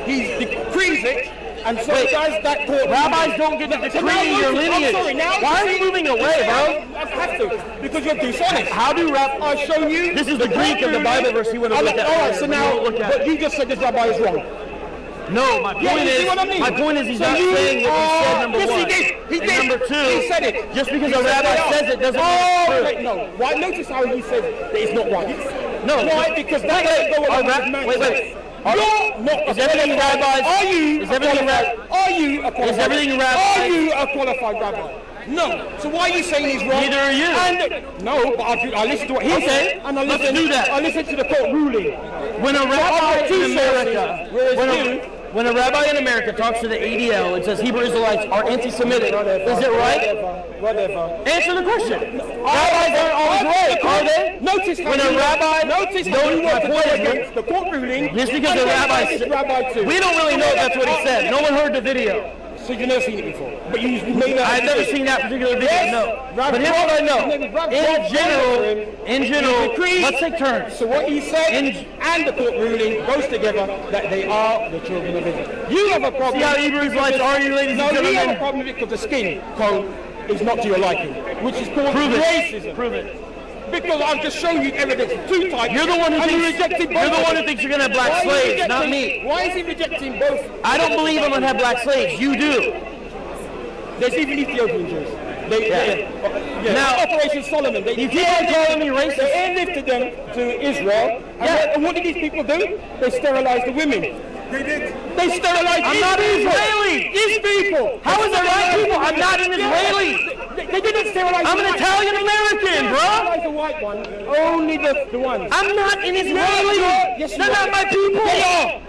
he decrees it, and so does that court. Rabbis don't get to decree your lineage. Why are you moving away, bro? I have to, because you're dishonest. How do rabbis? I'll show you. This is the Greek of the Bible verse you want to look at. All right, so now, but you just said this rabbi is wrong. No, my point is, my point is he's not saying what he said, number one. Yes, he did. He did. Number two, he said it. Just because a rabbi says it doesn't mean it's true. Wait, no. Why? Notice how he said that it's not right. No. Why? Because that doesn't go along with man. Wait. Is everything rabbis? Are you a qualified rabbi? No. So why are you saying he's wrong? Neither are you. No, but I listen to what he said, and let's do that. I listen to the court ruling. When a rabbi in America, when a rabbi in America talks to the ADL and says Hebrew Israelites are anti-Semitic, is it right? Whatever. Answer the question. Rabbis aren't always right, are they? Notice when a rabbi. Notice how you want to go against the court ruling. Just because the rabbi said, we don't really know if that's what he said. No one heard the video. So you've never seen it before? But you made that. I've never seen that particular video, no. But here's what I know. In general, let's take turns. So what he said and the court ruling goes together that they are the children of Israel. You have a problem. See how Hebrew Israelites are, you ladies and gentlemen? No, you have a problem because the skin tone is not to your liking, which is called racism. Prove it. Because I've just shown you evidence. Two types. You're the one who thinks you're going to have black slaves, not me. Why is he rejecting both? I don't believe I'm going to have black slaves. You do. There's even Ethiopian Jews. Now, Operation Solomon. You keep on calling me racist. They airlifted them to Israel. And what did these people do? They sterilized the women. They did. They sterilized I'm not Israeli. These people. How is that right, people? I'm not an Israeli. They didn't sterilize. I'm an Italian American, bro. Sterilize the white one. Only the ones. I'm not an Israeli. Yes, they're not my people. They are.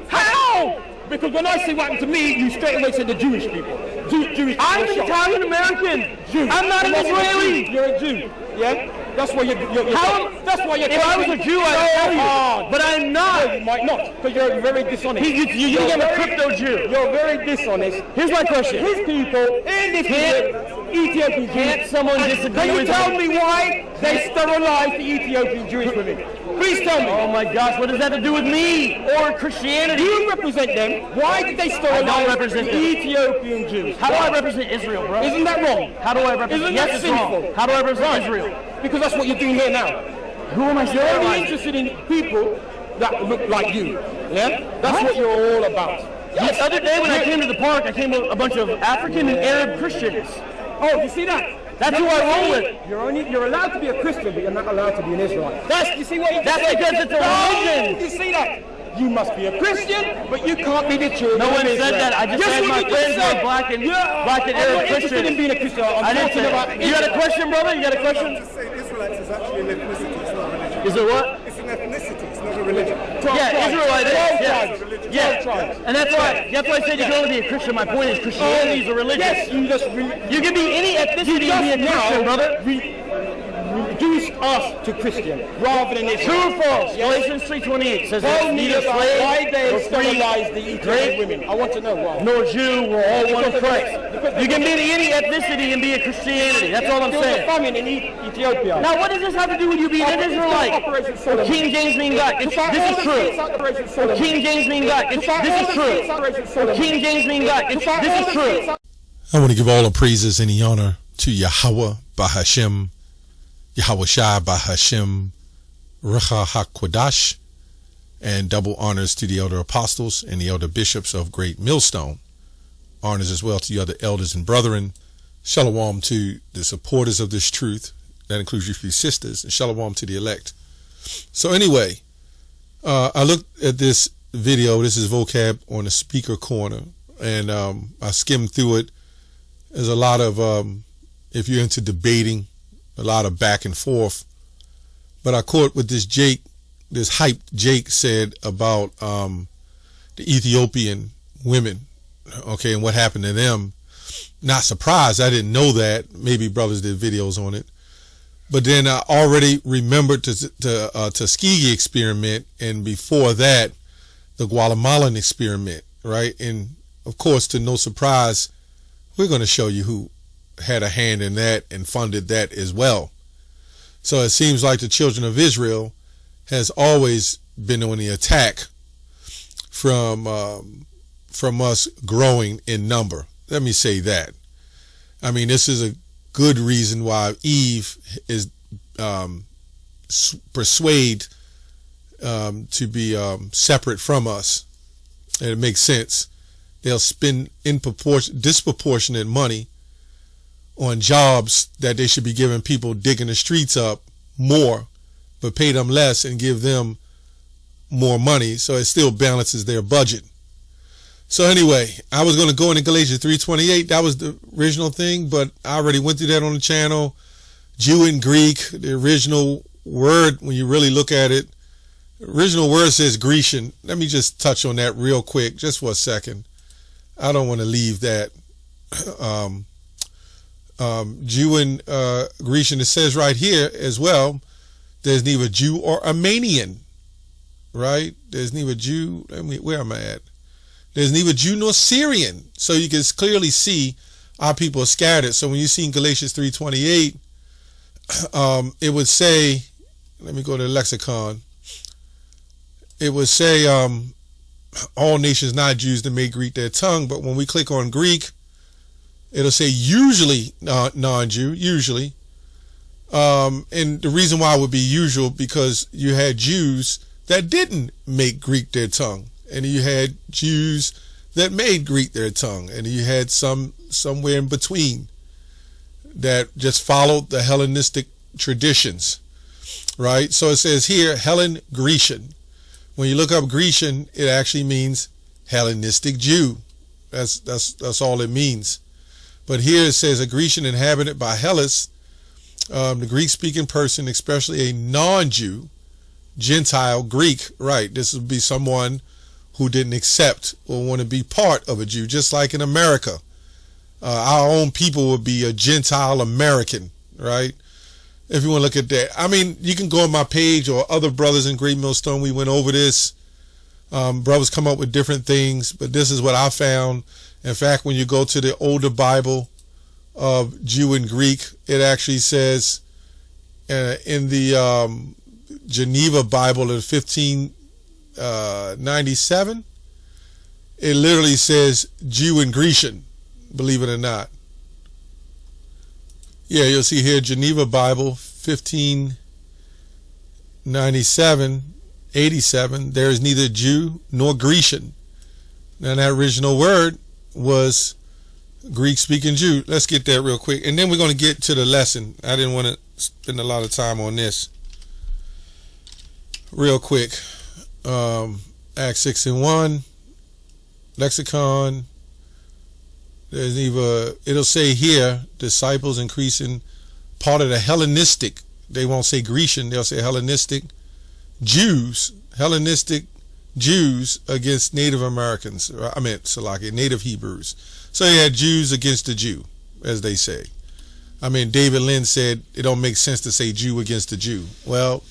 How? Because when I say what happened to me, you straight away say the Jewish people. Jewish people. I'm an Italian American. Jew. I'm not an Israeli. You're a Jew. Yeah? That's why you're that's why you're. If I was a Jew, I'd tell you. But I'm not. No, you might not, because you're very dishonest. You think I'm a crypto Jew. You're very dishonest. Here's my question. His people, Ethiopian. Can't someone disagree with me? Can you tell me why they sterilized the Ethiopian Jewish women? Please tell me. Oh my gosh, what does that have to do with me or Christianity? You represent them. Why did they sterilize the Ethiopian Jews? How do I represent Israel, bro? Isn't that wrong? How do I represent? Isn't that sinful? How do I represent Israel? Because that's what you're doing here now. Who am I You're only interested in people that look like you. Yeah? That's what you're all about. The other day when I came to the park, I came with a bunch of African and Arab Christians. Oh, you see that? That's who I roll with. You're allowed to be a Christian, but you're not allowed to be an Israelite. You see what? That's because it's a religion. You see that? You must be a Christian, but you can't be the children. No one said that. I just said my friends were black and Arab Christians. In being a Christian. I didn't say that. You got a question, brother? You got a question? Just say Israelites is actually an ethnicity, it's not a religion. Is it what? It's an ethnicity, it's not a religion. Yeah, Israelite is. Yeah. And that's why I said you can only be a Christian. My point is Christianity is a religion. Yes, you can be any ethnicity and be a Christian, brother. Reduce us to Christian rather than True or false? Galatians 3:28 says that neither slave why they sterilize the Ethiopian women. I want to know why. Nor Jew, we're all one in Christ. You can be any ethnicity and be a Christianity. That's all I'm saying. There's a famine in Ethiopia. Now, what does this have to do with you being an Israelite? King James being black. This is true. King James being black. This is true. King James being black. This is true. I want to give all the praises and the honor to Yahweh Bahashem, Yahweh Shai Bahashem, Recha HaKodash, and double honors to the elder apostles and the elder bishops of Great Millstone. Honors as well to the other elders and brethren. Shalom to the supporters of this truth. That includes you three sisters. And shalom to the elect. So anyway, I looked at this video. This is vocab on the speaker corner. And I skimmed through it. There's a lot of, if you're into debating, a lot of back and forth. But I caught what this hyped Jake said about the Ethiopian women, okay, and what happened to them. Not surprised. I didn't know that. Maybe brothers did videos on it. But then I already remembered the Tuskegee experiment, and before that, the Guatemalan experiment, right? And of course, to no surprise, we're going to show you who had a hand in that and funded that as well. So it seems like the children of Israel has always been on the attack from us growing in number. Let me say that. I mean, this is a good reason why Eve is persuaded to be separate from us. And it makes sense. They'll spend disproportionate money on jobs that they should be giving people digging the streets up more, but pay them less and give them more money, so it still balances their budget. So anyway, I was going to go into Galatians 3:28. That was the original thing, but I already went through that on the channel. Jew and Greek, the original word, when you really look at it, the original word says Grecian. Let me just touch on that real quick, just for a second. I don't want to leave that. Jew and Grecian, it says right here as well, there's neither Jew or Armenian, right? There's neither Jew, where am I at? There's neither Jew nor Syrian. So you can clearly see our people are scattered. So when you see in Galatians 3:28, it would say, let me go to the lexicon. It would say, all nations not Jews that may Greek their tongue. But when we click on Greek, it'll say usually non-Jew, usually. And the reason why it would be usual, because you had Jews that didn't make Greek their tongue. And you had Jews that made Greek their tongue. And you had somewhere in between that just followed the Hellenistic traditions, right? So it says here, Hellen Grecian. When you look up Grecian, it actually means Hellenistic Jew. That's all it means. But here it says a Grecian inhabited by Hellas, the Greek-speaking person, especially a non-Jew, Gentile Greek, right? This would be someone who didn't accept or want to be part of a Jew, just like in America. Our own people would be a Gentile American, right? If you want to look at that. I mean, you can go on my page or other brothers in Great Millstone. We went over this. Brothers come up with different things, but this is what I found. In fact, when you go to the older Bible of Jew and Greek, it actually says in the Geneva Bible of 1597, it literally says Jew and Grecian, believe it or not. Yeah, you'll see here Geneva Bible 1597, 87. There is neither Jew nor Grecian. Now that original word was Greek-speaking Jew. Let's get that real quick, and then we're going to get to the lesson. I didn't want to spend a lot of time on this. Real quick, Acts 6:1, lexicon. There's it'll say here, disciples increasing, part of the Hellenistic. They won't say Grecian, they'll say Hellenistic Jews. Hellenistic Jews against Native Americans. Native Hebrews. So you had Jews against the Jew, as they say. I mean, David Lynn said it don't make sense to say Jew against the Jew. Well,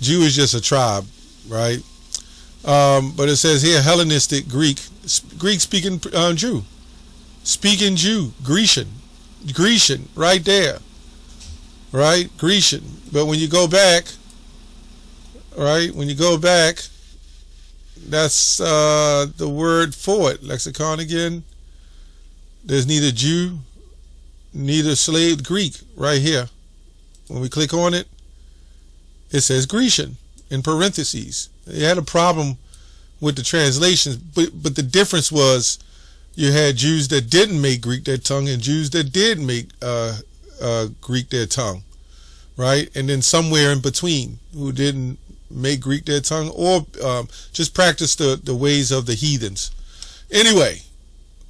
Jew is just a tribe, right? But it says here, Hellenistic Greek-speaking Jew. Speaking Jew, Grecian, right there, right? Grecian. But when you go back, right? That's the word for it. Lexicon again. There's neither Jew, neither slave, Greek, right here. When we click on it, it says Grecian in parentheses. They had a problem with the translations, but the difference was, you had Jews that didn't make Greek their tongue and Jews that did make Greek their tongue, right? And then somewhere in between who didn't make Greek their tongue or just practice the ways of the heathens. Anyway,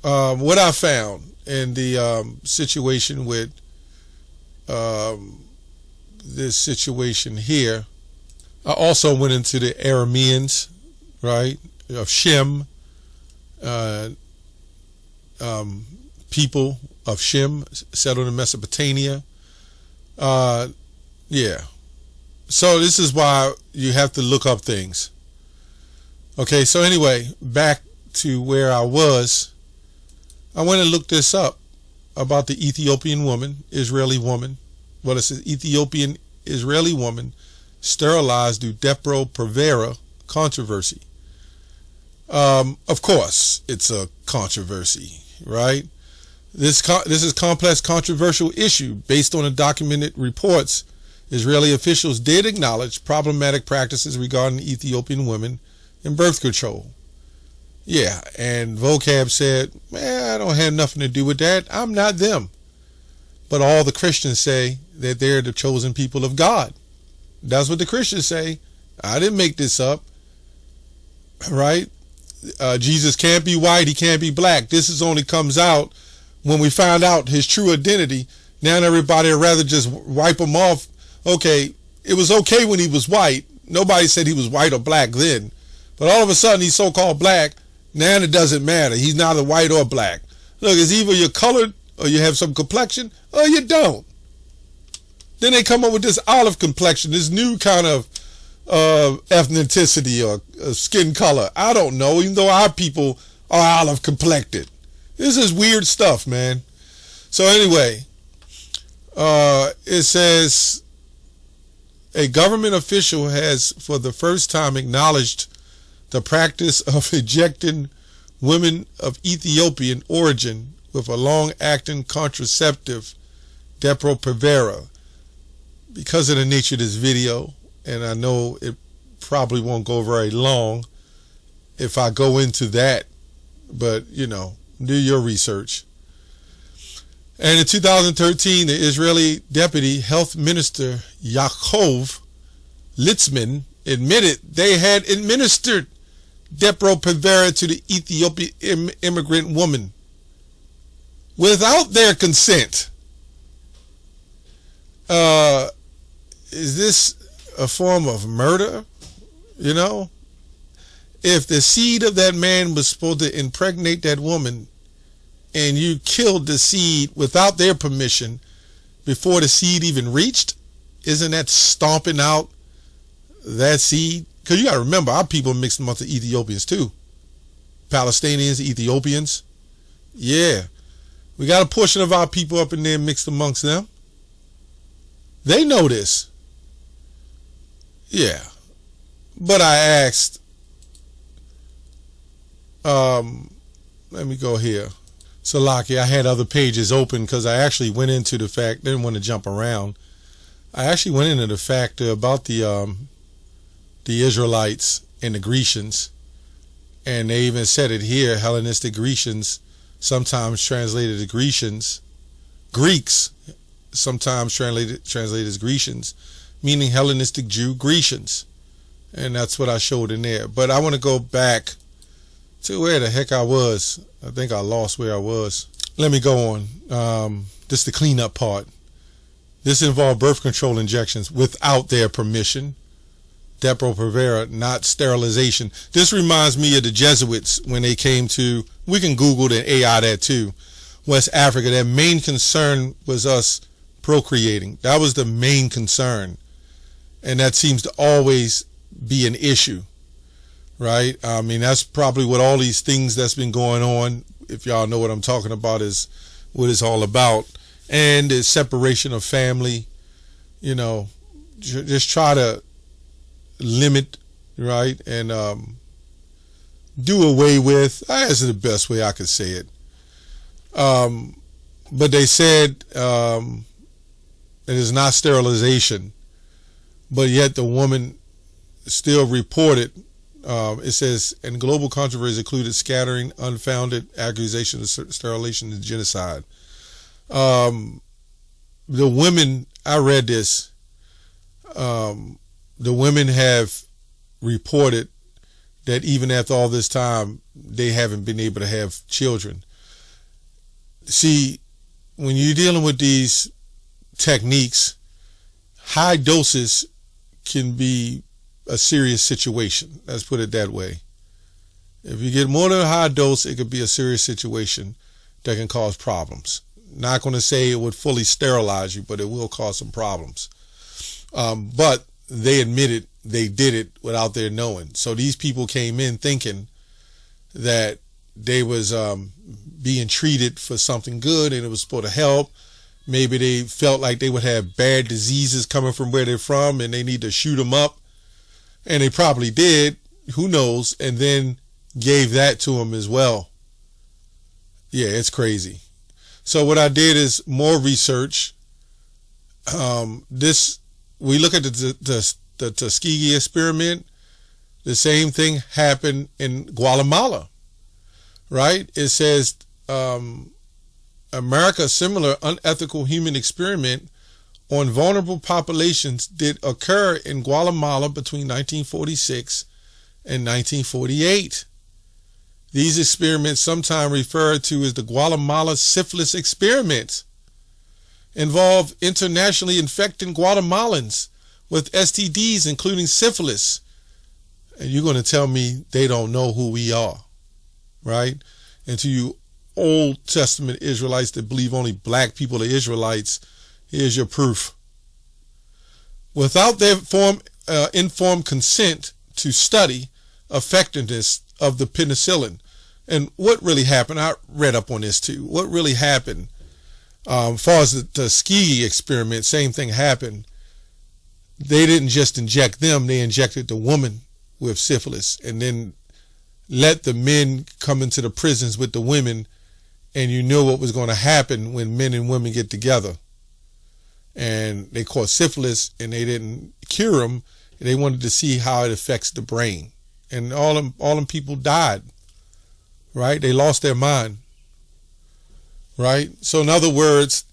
what I found in the situation with this situation here, I also went into the Arameans, right, of Shem, people of Shem settled in Mesopotamia. Yeah. So this is why you have to look up things. Okay, so anyway, back to where I was. I went and looked this up about the Ethiopian woman, Israeli woman. Well, it says Ethiopian Israeli woman sterilized due Depo-Provera controversy. Of course, it's a controversy, right? This is a complex, controversial issue based on the documented reports. Israeli officials did acknowledge problematic practices regarding Ethiopian women in birth control. Yeah, and Vocab said, man, I don't have nothing to do with that. I'm not them. But all the Christians say that they're the chosen people of God. That's what the Christians say. I didn't make this up. Right? Jesus can't be white. He can't be black. This only comes out when we find out his true identity. Now everybody would rather just wipe him off. Okay, it was okay when he was white. Nobody said he was white or black then. But all of a sudden he's so-called black. Now it doesn't matter. He's neither white or black. Look, it's either you're colored or you have some complexion or you don't. Then they come up with this olive complexion, this new kind of ethnicity or skin color. I don't know, even though our people are olive complected. This is weird stuff, man. So anyway, it says a government official has for the first time acknowledged the practice of ejecting women of Ethiopian origin with a long-acting contraceptive, Depo-Provera. Because of the nature of this video, and I know it probably won't go very long if I go into that, but, you know, do your research. And in 2013, the Israeli Deputy Health Minister Yaakov Litzman admitted they had administered Depo-Provera to the Ethiopian immigrant woman without their consent. Is this a form of murder? You know, if the seed of that man was supposed to impregnate that woman and you killed the seed without their permission before the seed even reached, isn't that stomping out that seed? Because you got to remember, our people are mixed amongst the Ethiopians too. Palestinians, Ethiopians. Yeah. We got a portion of our people up in there mixed amongst them. They know this. Yeah. But I asked, let me go here. Salaki, I had other pages open because I actually went into the fact, didn't want to jump around. I actually went into the fact about the Israelites and the Grecians. And they even said it here, Hellenistic Grecians, sometimes translated as Grecians. Greeks, sometimes translated as Grecians, meaning Hellenistic Jew Grecians. And that's what I showed in there. But I want to go back to where the heck I was. I think I lost where I was. Let me go on. This is the cleanup part. This involved birth control injections without their permission. Depo-Provera, not sterilization. This reminds me of the Jesuits when they came to, we can Google the AI that too, West Africa. Their main concern was us procreating. That was the main concern. And that seems to always be an issue, right? I mean, that's probably what all these things that's been going on, if y'all know what I'm talking about, is what it's all about. And the separation of family, you know, just try to limit, right? And do away with, that's the best way I could say it. But they said it is not sterilization, but yet the woman still reported, it says, and global controversy included scattering unfounded accusations of sterilization and genocide. The women, I read this, the women have reported that even after all this time, they haven't been able to have children. See, when you're dealing with these techniques, high doses can be a serious situation. Let's put it that way. If you get more than a high dose, it could be a serious situation that can cause problems. Not going to say it would fully sterilize you, but it will cause some problems. But they admitted they did it without their knowing. So these people came in thinking that they was being treated for something good and it was supposed to help. Maybe they felt like they would have bad diseases coming from where they're from and they need to shoot them up. And they probably did. Who knows? And then gave that to him as well. Yeah, it's crazy. So what I did is more research. We look at the Tuskegee experiment. The same thing happened in Guatemala, right? It says America's similar unethical human experiment on vulnerable populations did occur in Guatemala between 1946 and 1948. These experiments, sometimes referred to as the Guatemala syphilis experiment, involve internationally infecting Guatemalans with STDs, including syphilis. And you're going to tell me they don't know who we are, right? And to you Old Testament Israelites that believe only black people are Israelites, here's your proof. Without their informed consent to study effectiveness of the penicillin. And what really happened, I read up on this too. What really happened, as far as the Tuskegee experiment, same thing happened. They didn't just inject them, they injected the woman with syphilis and then let the men come into the prisons with the women, and you know what was going to happen when men and women get together. And they caught syphilis and they didn't cure them. They wanted to see how it affects the brain. And all them people died, right? They lost their mind, right? So in other words,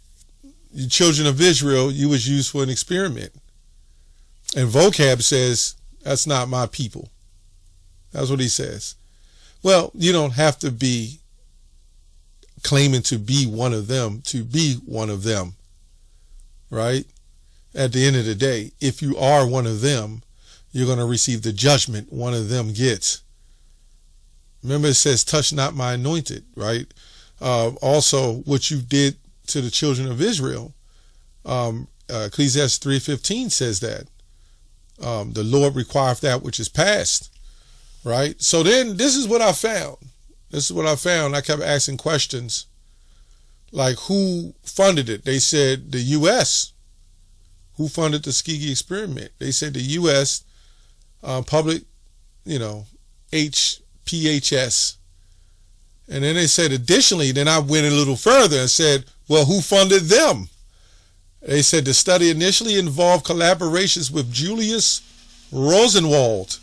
the children of Israel, you was used for an experiment. And vocab says, that's not my people. That's what he says. Well, you don't have to be claiming to be one of them to be one of them, right? At the end of the day, if you are one of them, you're going to receive the judgment one of them gets. Remember, it says, touch not my anointed, right? Also, what you did to the children of Israel, Ecclesiastes 3:15 says that. The Lord requireth that which is past, right? So then this is what I found. I kept asking questions like, who funded it? They said the U.S. Who funded the Tuskegee experiment? They said the U.S. Public, HPHS. And then they said additionally, then I went a little further and said, well, who funded them? They said the study initially involved collaborations with Julius Rosenwald,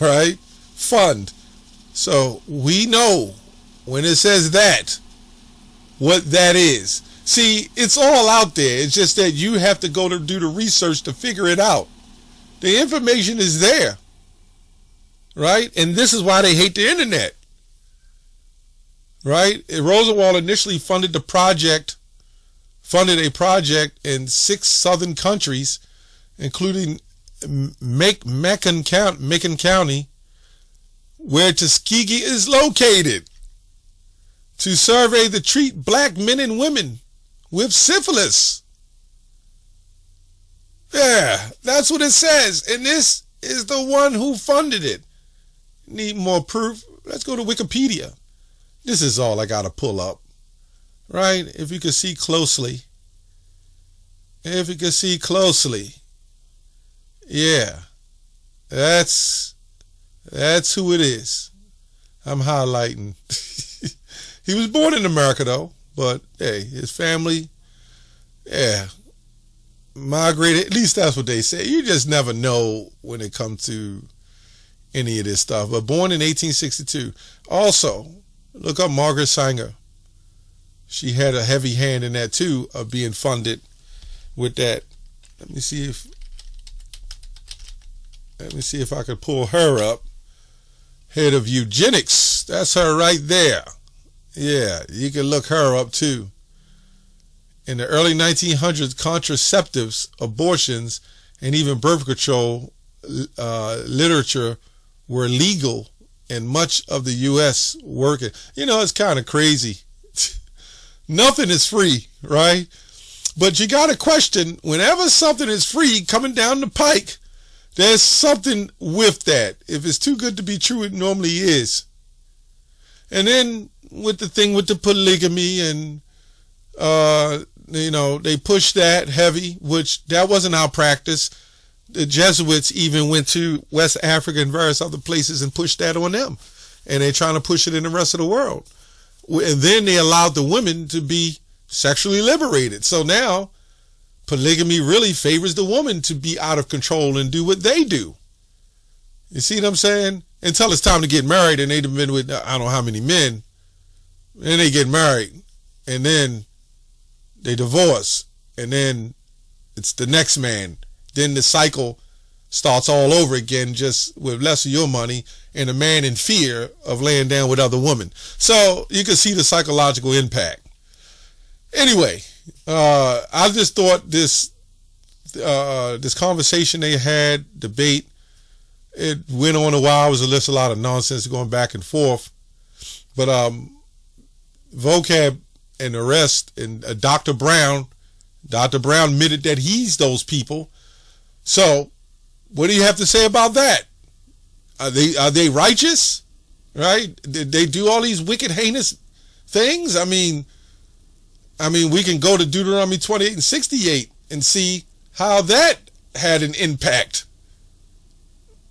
right? Fund. So we know when it says that, what that is. See, it's all out there. It's just that you have to go to do the research to figure it out. The information is there, right? And this is why they hate the internet, right? Rosenwald initially funded a project in 6 southern countries, including Macon County, where Tuskegee is located, to survey the treat black men and women with syphilis. Yeah, that's what it says. And this is the one who funded it. Need more proof? Let's go to Wikipedia. This is all I got to pull up, right? If you can see closely. Yeah, that's who it is. I'm highlighting. He was born in America though, but hey, his family, yeah, migrated. At least that's what they say. You just never know when it comes to any of this stuff. But born in 1862. Also, look up Margaret Sanger. She had a heavy hand in that too, of being funded with that. Let me see if I could pull her up. Head of eugenics. That's her right there. Yeah, you can look her up too. In the early 1900s, contraceptives, abortions, and even birth control literature were legal in much of the U.S. working. It's kind of crazy. Nothing is free, right? But you got to question, whenever something is free coming down the pike, there's something with that. If it's too good to be true, it normally is. And then with the thing with the polygamy and, they push that heavy, which that wasn't our practice. the Jesuits even went to West Africa and various other places and pushed that on them. And they're trying to push it in the rest of the world. And then they allowed the women to be sexually liberated. So now polygamy really favors the woman to be out of control and do what they do. You see what I'm saying? Until it's time to get married, and they've been with I don't know how many men. Then they get married, and then they divorce, and then it's the next man. Then the cycle starts all over again, just with less of your money, and a man in fear of laying down with other women. So you can see the psychological impact. Anyway, I just thought this conversation they had, debate, it went on a while. It was just a lot of nonsense going back and forth. But Vocab and the rest, and Dr. Brown admitted that he's those people. So what do you have to say about that? Are they righteous? Right? Did they do all these wicked, heinous things? I mean, we can go to Deuteronomy 28 and 68 and see how that had an impact.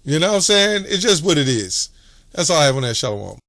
You know what I'm saying? It's just what it is. That's all I have on that. Shalom.